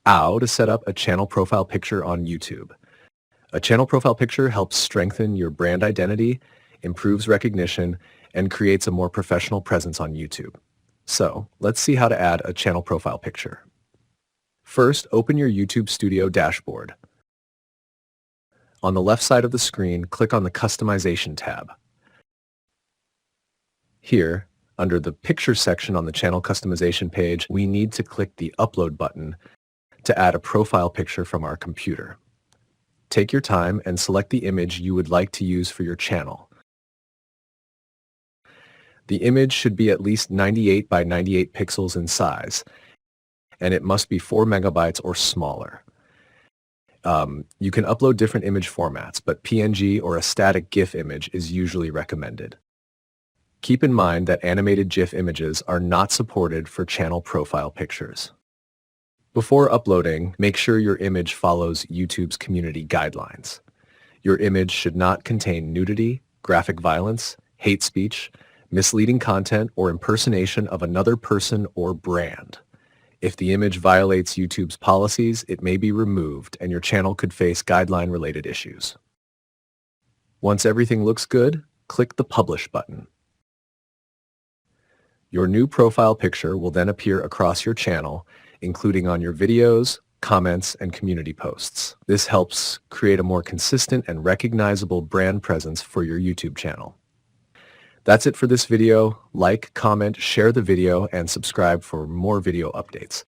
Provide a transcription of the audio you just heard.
How to set up a channel profile picture on YouTube. A channel profile picture helps strengthen your brand identity, improves recognition, and creates a more professional presence on YouTube. So, let's see how to add a channel profile picture. First, open your YouTube Studio dashboard. On the left side of the screen, click on the Customization tab. Here, under the Picture section on the Channel Customization page, we need to click the Upload button to add a profile picture from our computer. Take your time and select the image you would like to use for your channel. The image should be at least 98 by 98 pixels in size, and it must be 4 megabytes or smaller. You can upload different image formats, but PNG or a static GIF image is usually recommended. Keep in mind that animated GIF images are not supported for channel profile pictures. Before uploading, make sure your image follows YouTube's community guidelines. Your image should not contain nudity, graphic violence, hate speech, misleading content, or impersonation of another person or brand. If the image violates YouTube's policies, it may be removed and your channel could face guideline-related issues. Once everything looks good, click the Publish button. Your new profile picture will then appear across your channel, including on your videos, comments, and community posts. This helps create a more consistent and recognizable brand presence for your YouTube channel. That's it for this video. Like, comment, share the video, and subscribe for more video updates.